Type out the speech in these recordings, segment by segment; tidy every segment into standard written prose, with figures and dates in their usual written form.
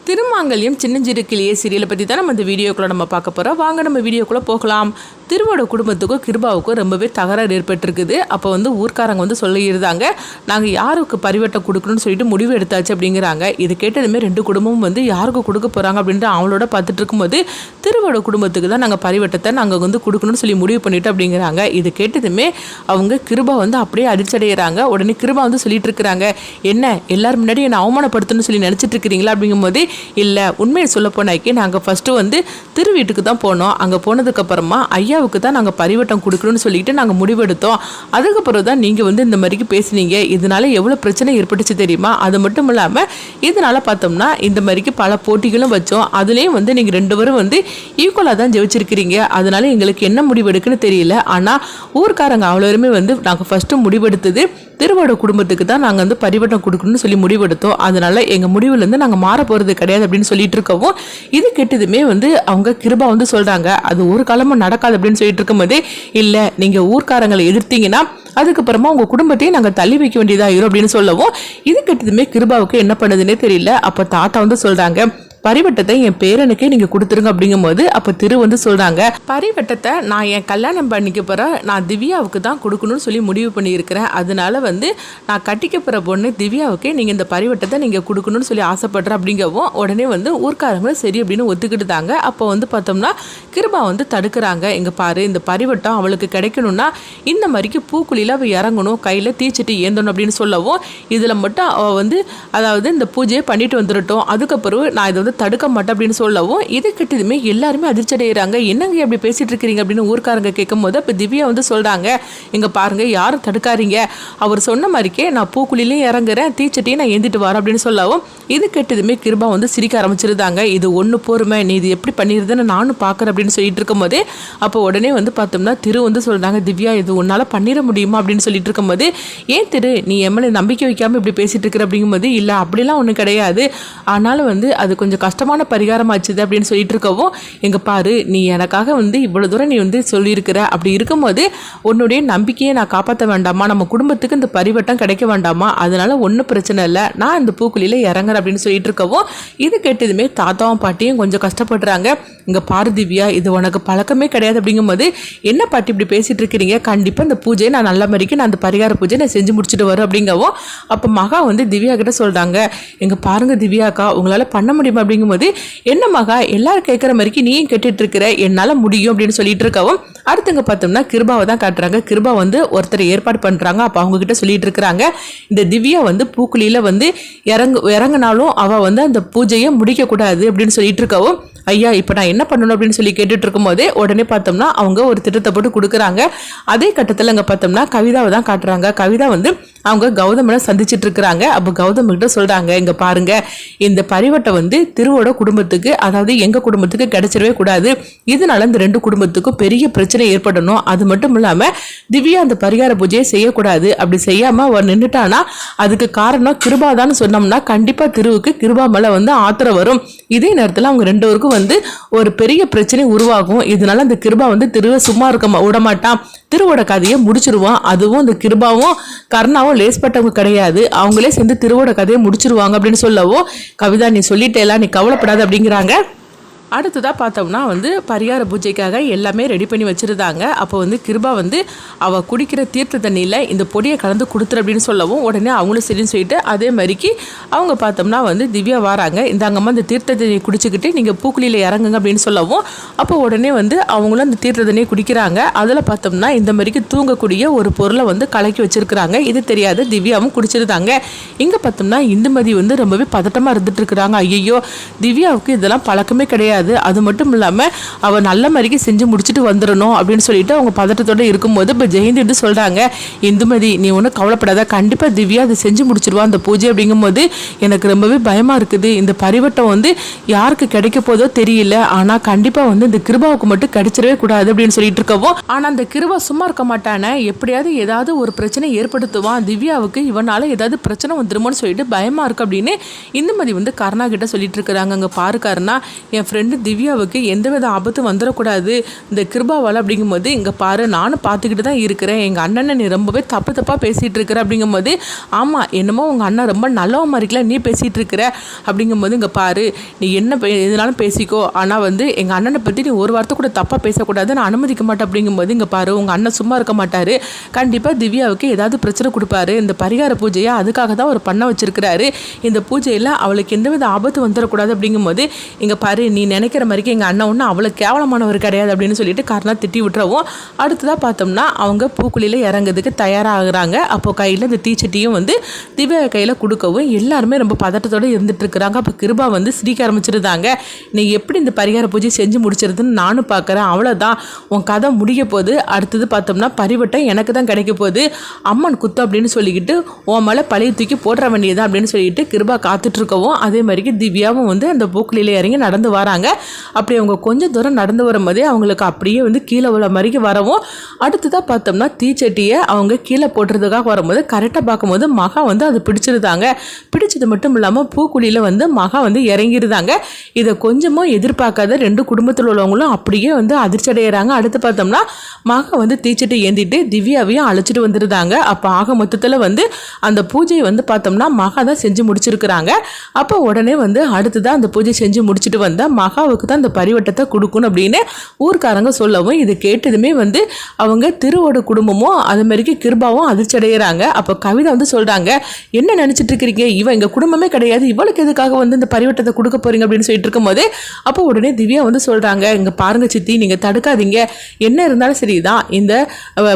திருமாங்கல்யம் சின்னஞ்சிறு கிளியே சீரியலை பற்றி தான் நம்ம இந்த வீடியோக்குள்ளே நம்ம பார்க்க போகிறோம். வாங்க நம்ம வீடியோக்குள்ளே போகலாம். திருவோட குடும்பத்துக்கும் கிருபாவுக்கும் ரொம்பவே தகராறு ஏற்பட்டிருக்குது. அப்போ ஊர்க்காரங்க சொல்லியிருந்தாங்க, நாங்கள் யாருக்கு பரிவட்டம் கொடுக்கணும்னு சொல்லிட்டு முடிவு எடுத்தாச்சு அப்படிங்கிறாங்க. இது கேட்டதுமே ரெண்டு குடும்பமும் யாருக்கு கொடுக்க போகிறாங்க அப்படின்ட்டு அவங்களோட பார்த்துட்டு இருக்கும்போது திருவோட குடும்பத்துக்கு தான் நாங்கள் பரிவட்டத்தை நாங்கள் கொடுக்கணும்னு சொல்லி முடிவு பண்ணிட்டு அப்படிங்கிறாங்க. இது கேட்டதுமே அவங்க கிருபா அப்படியே அதிர்ச்சடைகிறாங்க. உடனே கிருபா சொல்லிட்டு இருக்கிறாங்க, என்ன எல்லாரும் முன்னாடி என்னை அவமானப்படுத்தணும்னு சொல்லி நினச்சிட்டு இருக்கிறீங்களா அப்படிங்கும்போது, இல்லை உண்மையை சொல்ல போனாக்கி நாங்கள் ஃபஸ்ட்டு திரு வீட்டுக்கு தான் போனோம். அங்கே போனதுக்கப்புறமா ஐயாவுக்கு தான் நாங்கள் பரிவட்டம் கொடுக்கணும்னு சொல்லிட்டு நாங்கள் முடிவெடுத்தோம். அதுக்கப்புறம் தான் நீங்கள் இந்த மாதிரிக்கு பேசுனீங்க. இதனால எவ்வளோ பிரச்சனை ஏற்பட்டுச்சு தெரியுமா? அது மட்டும் இல்லாமல் இதனால் பார்த்தோம்னா இந்த மாதிரிக்கு பல போட்டிகளும் வச்சோம். அதுலேயும் நீங்கள் ரெண்டு பேரும் ஈக்குவலாக தான் ஜெயிச்சிருக்கிறீங்க. அதனால எங்களுக்கு என்ன முடிவெடுக்குன்னு தெரியல. ஆனால் ஊர்க்காரங்க அவ்வளோருமே நாங்கள் ஃபஸ்ட்டு முடிவெடுத்தது திருவோட குடும்பத்துக்கு தான் நாங்கள் பரிவட்டம் கொடுக்கணும்னு சொல்லி முடிவெடுத்தோம். அதனால எங்கள் முடிவுலேருந்து நாங்கள் மாற போகிறது கிடையாது அப்படின்னு சொல்லிட்டு இருக்கவும், இது கெட்டதுமே அவங்க கிருபா சொல்கிறாங்க, அது ஒரு காலமும் நடக்காது அப்படின்னு சொல்லிட்டு இருக்கும்போதே, இல்லை நீங்கள் ஊர்க்காரங்களை எதிர்த்தீங்கன்னா அதுக்கப்புறமா உங்கள் குடும்பத்தையும் நாங்கள் தள்ளி வைக்க வேண்டியதாயிரும் அப்படின்னு சொல்லவும், இது கெட்டதுமே கிருபாவுக்கு என்ன பண்ணுதுன்னே தெரியல. அப்போ தாத்தா சொல்கிறாங்க, பரிவட்டத்தை என் பேரனுக்கே நீங்க கொடுத்துருங்க அப்படிங்கும்போது அப்ப திரு சொல்றாங்க, பரிவட்டத்தை நான் என் கல்யாணம் பண்ணிக்க போற நான் திவ்யாவுக்கு தான் கொடுக்கணும்னு சொல்லி முடிவு பண்ணியிருக்கிறேன். அதனால நான் கட்டிக்க போற பொண்ணு திவ்யாவுக்கே நீங்க இந்த பரிவட்டத்தை நீங்க கொடுக்கணும்னு சொல்லி ஆசைப்படுறேன் அப்படிங்கவும், உடனே ஊர்க்காரங்களும் சரி அப்படின்னு ஒத்துக்கிட்டுதாங்க. அப்போ பார்த்தோம்னா கிருபா தடுக்கிறாங்க, இங்க பாரு இந்த பரிவட்டம் அவளுக்கு கிடைக்கணும்னா இந்த மாதிரிக்கு பூக்குழியில அவ இறங்கணும், கையில தீச்சிட்டு ஏந்தணும் அப்படின்னு சொல்லவும், இதுல மட்டும் அவ அதாவது இந்த பூஜையை பண்ணிட்டு வந்துடட்டும், அதுக்கப்புறம் நான் இதை தடுக்க மாட்டேன் அப்படின்னு சொல்லவும், இது கிட்டதுமே எல்லாருமே அதிர்ச்சி அடைகிறாங்க. என்னங்க அப்படி பேசிட்டு இருக்கிறீங்க அப்படின்னு ஊர்க்காரங்க கேட்கும் போது அப்போ திவ்யா சொல்றாங்க, இங்க பாருங்க யாரும் தடுக்காதீங்க, அவர் சொன்ன மாதிரிக்கே நான் பூக்குழிலையும் இறங்குறேன், தீச்சட்டியும் நான் ஏந்திட்டு வரேன் அப்படின்னு சொல்லவும், இது கேட்டதுமே கிருபா சிரிக்க ஆரம்பிச்சிருந்தாங்க. இது ஒன்று பொறுமை, நீ இது எப்படி பண்ணிருதுன்னு நானும் பார்க்குறேன் அப்படின்னு சொல்லிட்டு இருக்கும் போதே அப்போ உடனே பார்த்தோம்னா திரு சொல்றாங்க, திவ்யா இது உன்னால பண்ணிட முடியுமா அப்படின்னு சொல்லிட்டு இருக்கும் போது, ஏன் திரு நீ எம்எல்ஏ நம்பிக்கை வைக்காம இப்படி பேசிட்டு இருக்கிற அப்படிங்கும்போது, இல்லை அப்படிலாம் ஒன்றும் கிடையாது, ஆனாலும் அது கொஞ்சம் கஷ்டமான பரிகாரம் ஆச்சுது அப்படின்னு சொல்லிட்டு இருக்கவும், எங்க பாரு நீ எனக்காக இவ்வளவு தூரம் நீ சொல்லியிருக்கிற, அப்படி இருக்கும்போது உன்னுடைய நம்பிக்கையை நான் காப்பாற்ற வேண்டாமா, நம்ம குடும்பத்துக்கு இந்த பரிவட்டம் கிடைக்க வேண்டாமா, அதனால ஒன்றும் பிரச்சனை இல்லை, நான் இந்த பூக்குழியில இறங்குறேன் அப்படின்னு சொல்லிட்டு இருக்கவும், இது கேட்டதுமே தாத்தாவும் பாட்டியும் கொஞ்சம் கஷ்டப்படுறாங்க. இங்க பாரு திவ்யா இது உனக்கு பழக்கமே கிடையாது அப்படிங்கும்போது, என்ன பாட்டி இப்படி பேசிட்டு இருக்கிறீங்க, கண்டிப்பா இந்த பூஜையை நான் நல்ல மாதிரிக்கு நான் அந்த பரிகார பூஜை நான் செஞ்சு முடிச்சுட்டு வரும் அப்படிங்கவும், அப்போ மகா திவ்யா கிட்ட சொல்றாங்க, எங்க பாருங்க திவ்யாக்கா உங்களால பண்ண முடியுமா அப்படிங்கும்போது, என்ன மகா எல்லாரும் கேட்குற மாதிரிக்கு நீயும் கேட்டுட்டு இருக்கிற, என்னால் முடியும் அப்படின்னு சொல்லிட்டு இருக்கவும், அடுத்தவங்க பார்த்தோம்னா கிருபாவை தான் காட்டுறாங்க. கிருபா ஒருத்தர் ஏற்பாடு பண்ணுறாங்க. அப்போ அவங்க கிட்ட சொல்லிட்டு இருக்கிறாங்க, இந்த திவ்யா பூக்குழியில் இறங்கினாலும் அவள் அந்த பூஜையை முடிக்கக்கூடாது அப்படின்னு சொல்லிட்டு இருக்கவும், ஐயா இப்போ நான் என்ன பண்ணணும் அப்படின்னு சொல்லி கேட்டுட்டு இருக்கும் போதே உடனே பார்த்தோம்னா அவங்க ஒரு திட்டத்தை போட்டு கொடுக்குறாங்க. அதே கட்டத்தில் அங்கே பார்த்தோம்னா கவிதாவை தான் காட்டுறாங்க. கவிதா அவங்க கௌதமனை சந்திச்சுட்டு இருக்கிறாங்க. அப்போ கௌதம் கிட்ட சொல்றாங்க, இங்க பாருங்க இந்த பரிவட்டை திருவோட குடும்பத்துக்கு, அதாவது எங்க குடும்பத்துக்கு கிடைச்சிடவே கூடாது, இதனால இந்த ரெண்டு குடும்பத்துக்கும் பெரிய பிரச்சனை ஏற்படணும், அது மட்டும் இல்லாம திவ்யா அந்த பரிகார பூஜையை செய்யக்கூடாது, அப்படி செய்யாம அவர் நின்றுட்டானா அதுக்கு காரணம் கிருபாதான்னு சொன்னோம்னா கண்டிப்பா திருவுக்கு கிருபா மேல ஆத்திரம் வரும். இதே நேரத்தில் அவங்க ரெண்டு பேருக்கும் ஒரு பெரிய பிரச்சனை உருவாகும். இதனால அந்த கிருபா திருவை சும்மா இருக்க விடமாட்டான், திருவோட கதையை முடிச்சிருவான். அதுவும் இந்த கிருபாவும் கர்ணாவும் லேஸ்பட்டவங்க கிடையாது, அவங்களே சேர்ந்து திருவோட கதையை முடிச்சிருவாங்க அப்படின்னு சொல்லவும், கவிதா நீ சொல்லிட்டேலாம், நீ கவலைப்படாது அப்படிங்கிறாங்க. அடுத்ததாக பார்த்தோம்னா பரிகார பூஜைக்காக எல்லாமே ரெடி பண்ணி வச்சுருந்தாங்க. அப்போ கிருபா அவள் குடிக்கிற தீர்த்த தண்ணியில் இந்த பொடியை கலந்து கொடுத்துரு அப்படின்னு சொல்லவும், உடனே அவங்களும் சரின்னு சொல்லிட்டு அதே மாதிரிக்கு அவங்க பார்த்தோம்னா திவ்யா வராங்க, இந்தாங்கம்மா இந்த தீர்த்த தண்ணியை குடிச்சிக்கிட்டு நீங்கள் பூக்குழியில் இறங்குங்க அப்படின்னு சொல்லவும், அப்போ உடனே அவங்களும் அந்த தீர்த்த தண்ணியை குடிக்கிறாங்க. அதில் பார்த்தோம்னா இந்த மாதிரிக்கு தூங்கக்கூடிய ஒரு பொருளை கலக்கி வச்சுருக்கிறாங்க. இது தெரியாது திவ்யாவும் குடிச்சிருந்தாங்க. இங்கே பார்த்தோம்னா இந்துமதி ரொம்பவே பதட்டமாக இருந்துட்டு இருக்கிறாங்க. ஐயோ திவ்யாவுக்கு இதெல்லாம் பழக்கமே கிடையாது, அது மட்டும் இல்லாம அவ நல்ல மாதிரிக்கு செஞ்சு முடிச்சுட்டு வந்துடணும் அப்படின்னு சொல்லிட்டு அவங்க பதட்டத்தோட இருக்கும்போது இப்போ ஜெயந்தி சொல்றாங்க, இந்துமதி நீ ஒன்றும் கவலைப்படாத, கண்டிப்பா திவ்யா அதை செஞ்சு முடிச்சிருவா அந்த பூஜை அப்படிங்கும்போது எனக்கு ரொம்பவே பயமா இருக்குது, இந்த பரிவட்டம் யாருக்கு கிடைக்க போதோ தெரியல, ஆனா கண்டிப்பா இந்த கிருபாவுக்கு மட்டும் கிடைச்சிடவே கூடாது அப்படின்னு சொல்லிட்டு இருக்கவும், ஆனா அந்த கிருபா சும்மா இருக்க மாட்டானே, எப்படியாவது ஏதாவது ஒரு பிரச்சனை ஏற்படுத்துவான், திவ்யாவுக்கு இவனால ஏதாவது பிரச்சனை வந்துருமோன்னு சொல்லிட்டு பயமா இருக்கு அப்படின்னு இந்துமதி கருணா கிட்ட சொல்லிட்டு இருக்கிறாங்க. அங்க பாரு கருணா, என் ஃப்ரெண்டு அப்படின்னு திவ்யாவுக்கு எந்தவித ஆபத்தும் வந்துடக்கூடாது இந்த கிருபாவால் அப்படிங்கும்போது, இங்கே பாரு நானும் பார்த்துக்கிட்டு தான் இருக்கிறேன், எங்கள் அண்ணனை நீ ரொம்பவே தப்பாக பேசிகிட்டு இருக்கிற அப்படிங்கும்போது, ஆமாம் என்னமோ உங்கள் அண்ணன் ரொம்ப நல்லவ மாதிரிக்கலாம் நீ பேசிகிட்டு இருக்கிற அப்படிங்கும்போது, இங்கே பாரு நீ என்ன எதுனாலும் பேசிக்கோ, ஆனால் வந்து எங்கள் அண்ணனை பற்றி நீ ஒரு வார்த்தை கூட தப்பாக பேசக்கூடாது, நான் அனுமதிக்க மாட்டேன் அப்படிங்கும்போது, இங்கே பாரு உங்கள் அண்ணன் சும்மா இருக்க மாட்டார், கண்டிப்பாக திவ்யாவுக்கு ஏதாவது பிரச்சனை கொடுப்பாரு, இந்த பரிகார பூஜையை அதுக்காக தான் அவர் பண்ண வச்சிருக்கிறாரு, இந்த பூஜையில் அவளுக்கு எந்தவித ஆபத்து வந்துடக்கூடாது அப்படிங்கும்போது, இங்கே பாரு நீ நினைக்கிற மாதிரிக்கு எங்கள் அண்ணன் ஒன்றும் அவ்வளோ கேவலமானவர் கிடையாது அப்படின்னு சொல்லிட்டு காரணம் திட்டி விட்டுறவும், அடுத்ததாக பார்த்தோம்னா அவங்க பூக்குழியில் இறங்குறதுக்கு தயாராகிறாங்க. அப்போ கையில் இந்த தீச்சட்டியும் வந்து திவ்யா கையில் கொடுக்கவும் எல்லாருமே ரொம்ப பதட்டத்தோடு இருந்துட்டு இருக்கிறாங்க. அப்போ கிருபா வந்து சிரிக்க ஆரம்பிச்சிருந்தாங்க. நீ எப்படி இந்த பரிகார பூஜை செஞ்சு முடிச்சிருதுன்னு நானும் பார்க்குறேன், அவ்வளோதான் உன் கதை முடிய போகுது. அடுத்தது பார்த்தோம்னா பரிவட்டம் எனக்கு தான் கிடைக்க போகுது, அம்மன் குத்து அப்படின்னு சொல்லிக்கிட்டு உன் மேலே பழைய தூக்கி போடுற வேண்டியதான் அப்படின்னு சொல்லிட்டு கிருபா காத்துட்ருக்கவும், அதே மாதிரிக்கு திவ்யாவும் வந்து அந்த பூக்குழியில் இறங்கி நடந்து வராங்க. அப்படி அவங்க கொஞ்சம் தூரம் நடந்து வரும்போதே அவங்களுக்கு அப்படியே வந்து கீழே உள்ள மாதிரிக்கு வரவும், அடுத்ததாக பார்த்தோம்னா தீச்சட்டியை அவங்க கீழே போட்டுறதுக்காக வரும்போது கரெக்டாக பார்க்கும்போது மகா வந்து அது பிடிச்சிருந்தாங்க. பிடிச்சது மட்டும் இல்லாமல் பூக்குழியில் வந்து மகா வந்து இறங்கிருந்தாங்க. இதை கொஞ்சமும் எதிர்பார்க்காத ரெண்டு குடும்பத்தில் உள்ளவங்களும் அப்படியே வந்து அதிர்ச்சி அடைகிறாங்க. அடுத்து பார்த்தோம்னா மகா வந்து தீச்சட்டி ஏந்திட்டு திவ்யாவையும் அழைச்சிட்டு வந்துருந்தாங்க. அப்போ ஆக மொத்தத்தில் வந்து அந்த பூஜையை வந்து பார்த்தோம்னா மகா தான் செஞ்சு முடிச்சிருக்கிறாங்க. அப்போ உடனே வந்து அடுத்ததான் அந்த பூஜை செஞ்சு முடிச்சுட்டு வந்தால் மகாவுக்கு தான் அந்த பரிவட்டத்தை கொடுக்கணும் அப்படின்னு ஊர்க்காரங்க சொல்லவும், இது கேட்டதுமே வந்து அவங்க திருவோட குடும்பமும் அது மாதிரிக்கு கிருபாவும் அதிர்ச்சி அடைகிறாங்க. அப்போ கவிதா வந்து சொல்கிறாங்க, என்ன நினச்சிட்டு இருக்கிறீங்க, இவன் எங்கள் குடும்பமே கிடையாது, இவளுக்கு எதுக்காக வந்து இந்த பரிவட்டத்தை கொடுக்க போகிறீங்க அப்படின்னு சொல்லிட்டு இருக்கும்போது, அப்போ உடனே திவ்யா வந்து சொல்கிறாங்க, இங்கே பாருங்க சித்தி நீங்கள் தடுக்காதீங்க, என்ன இருந்தாலும் சரிதான், இந்த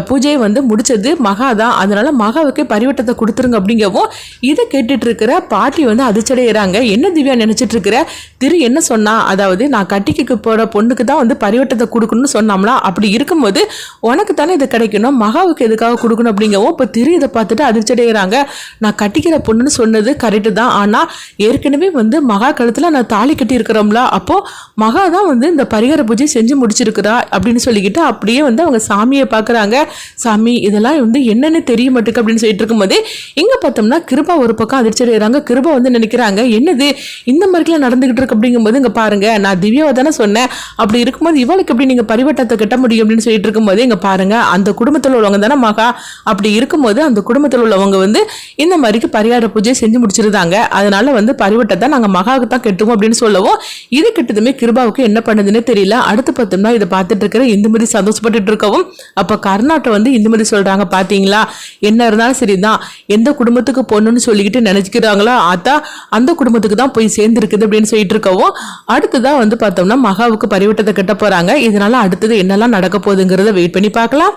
பூஜையை வந்து முடிச்சது மகா தான், அதனால மகாவுக்கே பரிவட்டத்தை கொடுத்துருங்க அப்படிங்கவும், இதை கேட்டுட்டு இருக்கிற பாட்டி வந்து அதிர்ச்சி அடைகிறாங்க. என்ன திவ்யா நினச்சிட்டு இருக்கிற, திரு என்ன சொன்னா, அதாவது நான் கட்டிக்கு போகிற பொண்ணுக்கு தான் வந்து பரிவட்டத்தை கொடுக்கணும்னு சொன்னாங்களா, அப்படி இருக்கும்போது உனக்கு தானே இது கிடைக்கணும், மகாவுக்கு எதுக்காக கொடுக்கணும் அப்படிங்கவும், இப்போ திரு இதை பார்த்துட்டு அதிர்ச்சி அடைகிறாங்க. நான் கட்டிக்கிற பொண்ணுன்னு சொன்னது கரெக்டு தான், ஆனால் ஏற்கனவே வந்து மகா கழுத்தில் நான் தாலி கட்டி இருக்கிறோம்ல, அப்போ மகா தான் வந்து இந்த பரிகார பூஜை செஞ்சு முடிச்சிருக்கிறா அப்படின்னு சொல்லிக்கிட்டு அப்படியே வந்து அவங்க சாமியை பார்க்குறாங்க. சாமி இதெல்லாம் வந்து என்னென்னு தெரிய மாட்டேக்கு அப்படின்னு சொல்லிட்டு இருக்கும்போது, இங்கே பார்த்தோம்னா கிருபா ஒரு பக்கம் அதிர்ச்சி அடைகிறாங்க. கிருபா வந்து நினைக்கிறாங்க, என்னது இந்த மாதிரிலாம் நடந்துகிட்டு இருக்கு அப்படிங்கும்போது, இங்கே பாருங்க நான் திவ்யாவை தானே சொன்னேன், அப்படி இருக்கும்போது இவளுக்கு எப்படி நீங்கள் பரிவட்டத்தை கட்ட முடியும் அப்படின்னு சொல்லிட்டு இருக்கும்போது, இங்கே பாருங்க அந்த குடும்பத்தில் உள்ளவங்க தானே மகா, அப்படி இருக்கும்போது அந்த குடும்பத்தில் உள்ளவங்க வந்து இந்த மாதிரிக்கு பரிகார பூஜை செஞ்சு முடிச்சிருந்தாங்க, அதனால வந்து பரிவட்டத்தை நாங்கள் மகாவுக்கு தான் கட்டுவோம் அப்படின்னு சொல்லவும், இது கிட்டதுமே கிருபாவுக்கு என்ன பண்ணுதுன்னு தெரியல. அடுத்து பார்த்தோம்னா இதை பார்த்துட்டு இருக்கிற இந்துமதி சந்தோஷப்பட்டு இருக்கவும், அப்போ கர்நாட்டை வந்து இந்துமதி சொல்றாங்க, பார்த்தீங்களா என்ன இருந்தாலும் சரிதான், எந்த குடும்பத்துக்கு பொண்ணுன்னு சொல்லிக்கிட்டு நினைச்சுக்கிறாங்களோ அதான் அந்த குடும்பத்துக்கு தான் போய் சேர்ந்துருக்குது அப்படின்னு சொல்லிட்டு இருக்கவும், அடுத்ததான் வந்து பார்த்தோம்னா மகாவுக்கு பரிவட்டத்தை கட்ட போறாங்க. இதனால அடுத்தது என்னெல்லாம் நடக்க போகுதுங்கிறத வெயிட் பண்ணி பார்க்கலாம்.